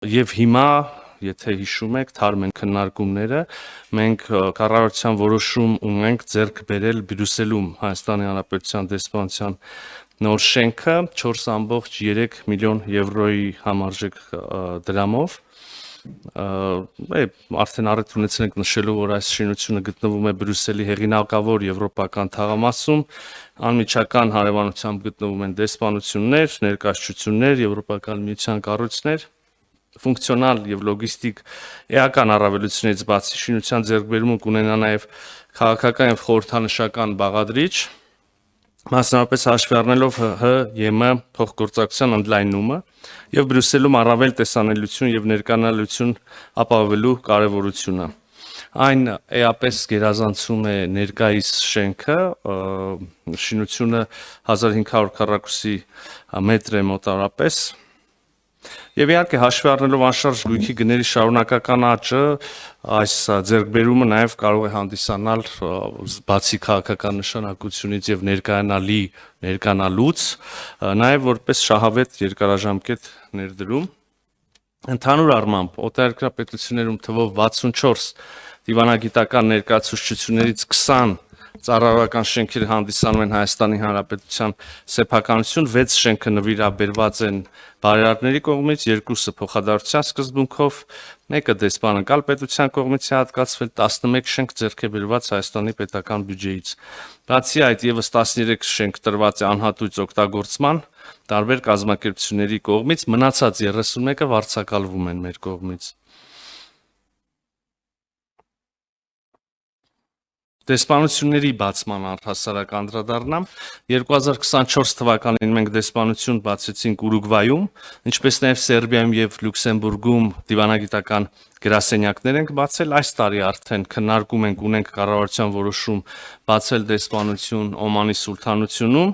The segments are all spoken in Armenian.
Եվ հիմա, եթե հիշում եք, թարմ են քննարկումները, մենք կառավարության որոշում ունենք ձեռք բերել Բրյուսելում Հայաստանի Հանրապետության դեսպանության նոր շենքը 4.3 միլիոն եվրոյի համարժեք դրամով։ Արդեն առիթ ունեցել ենք նշելու, որ այս շինությունը գտնվում է Բրյուսելի հեղինակավոր եվրոպական թաղամասում, անմիջական հարևանությամբ գտնվում են դեսպանություններ, ներկայացություններ, Եվրոպական միության կառույցներ, ֆունկցիոնալ եւ լոգիստիկ էական առավելությունից բացի շինության ձեռքբերումը կունենա նաեւ քաղաքական եւ խորհրդանշական բաղադրիչ, մասնավորապես հաշվի առնելով ՀՀ փոխգործակցության ընդլայնումը եւ Բրյուսելում առավել տեսանելիություն եւ ներկանալություն ապահովելու կարեւորությունը։ Այն էապես գերազանցում է ներկայիս շենքը, շինությունը 1500 քառակուսի մետր է մոտավորապես։ Եվ իհարկե հաշվի առնելով անշարժ գույքի գների շարունակական աճը, այս ձեռքբերումը նաև կարող է հանդիսանալ բացի քաղաքական նշանակությունից եւ ներկանալուց, նաև որպես շահավետ երկարաժամկետ ներդրում։ Ընդհանուր առմամբ օտարերկրապետություններում թվով 64 դիվանագիտական ներկայացուցչություններից 20 ծառայողական շենքեր հանդիսանում են Հայաստանի Հանրապետության սեփականություն, 6 շենքը նվիրաբերված են բարերարների կողմից, 2-ը փոխադարձության սկզբունքով, 1-ը դեսպանատան պետության կողմից է հատկացվել, 11 շենք ձեռք է բերված Հայաստանի պետական բյուջեից։ Բացի այդ, եւս 13 շենք տրված է անհատույց օգտագործման տարբեր կազմակերպությունների կողմից, մնացած 31-ը վարձակալվում են մեր կողմից։ Դեսպանությունների բացման առհասարակ անդրադառնամ 2024 թվականին մենք դեսպանություն բացեցինք Ուրուգվայում, ինչպես նաև Սերբիայում եւ Լյուքսեմբուրգում դիվանագիտական գրասենյակներ ենք բացել, այս տարի արդեն քննարկում ենք ունենք կառավարության որոշում բացել դեսպանություն Օմանի Սուլթանությունում,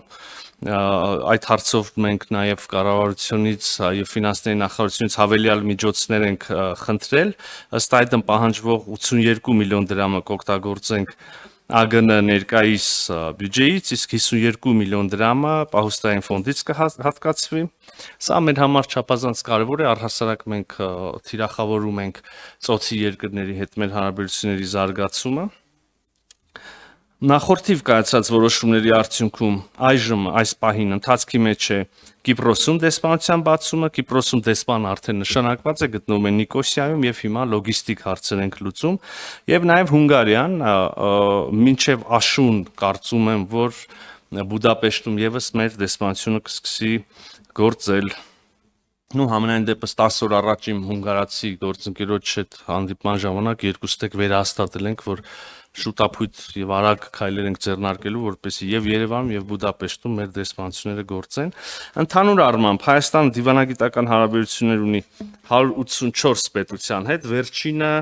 այդ հարցով մենք նաև կառավարությունից եւ ֆինանսների նախարարությունից հավելյալ միջոցներ ենք խնդրել, ըստ այդմ պահանջվող 82 միլիոն դրամը կօգտագործենք ԱԳՆ ներկայիս բյուջեից, իսկ 52 միլիոն դրամը պահուստային ֆոնդից կհատկացվի։ Սա մեր համար չափազանց կարևոր է, առհասարակ մենք թիրախավորում ենք ծոցի երկրների հետ մեր հարաբերությունների զարգացումը։ Նախորդիվ կայացած որոշումների արդյունքում այժմ այս պահին ընթացքի մեջ է Կիպրոսում դեսպանության բացումը, Կիպրոսում դեսպանը արդեն նշանակված է, գտնվում է Նիկոսիայում եւ հիմա լոգիստիկ հարցեր ենք լուծում, եւ նաեւ Հունգարիան, մինչեւ աշուն կարծում եմ, որ Բուդապեշտում եւս մեր դեսպանությունը կսկսի գործել։ Համենայն դեպս 10 օր առաջ իմ հունգարացի գործընկերոջ հետ հանդիպման ժամանակ երկուստեք վերահաստատել ենք, որ շուտապույտ եւ արագ քայլեր ենք ձեռնարկելու, որպեսզի եւ Երևանում եւ Բուդապեշտում մեր դեսպանությունները գործեն։ Ընդհանուր առմամբ Հայաստանը դիվանագիտական հարաբերություններ ունի 184 պետության հետ, վերջինը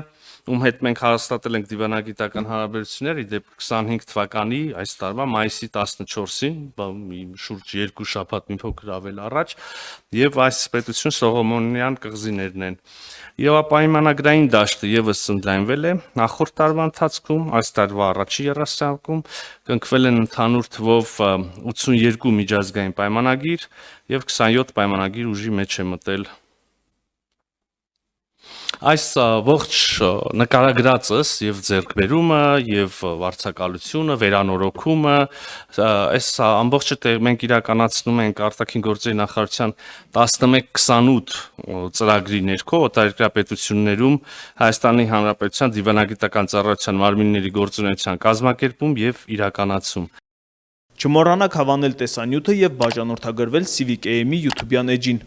ում հետ մենք հաստատել ենք դիվանագիտական հարաբերություններ, իդեպ 25 թվականի այս տարվա մայիսի 14-ին, շուրջ 2 շաբաթ մի փոքր ավել առաջ, եւ այս պետություն Սողոմոնյան կղզիներն են։ Եվրոպայմանագրային դաշտը եւս ընդլայնվել է նախորդ տարվա ընթացքում, այս տարվա առաջի երասյակում կնքվել են ընդհանուր թվով 82 միջազգային պայմանագիր եւ 27 պայմանագիր ուժի մեջ է մտել։ Այս ողջ նկարագրածս եւ ձեռքբերումը եւ վարձակալությունը, վերանորոգումը, այս ամբողջը մենք իրականացնում ենք արտաքին գործերի նախարարության 1128 ծրագրի ներքո օտարերկրապետություններում Հայաստանի Հանրապետության դիվանագիտական ծառայության մարմինների գործունեության կազմակերպում եւ իրականացում։ Չմոռանաք հավանել տեսանյութը եւ բաժանորդագրվել Civic AM-ի YouTube-յան էջին։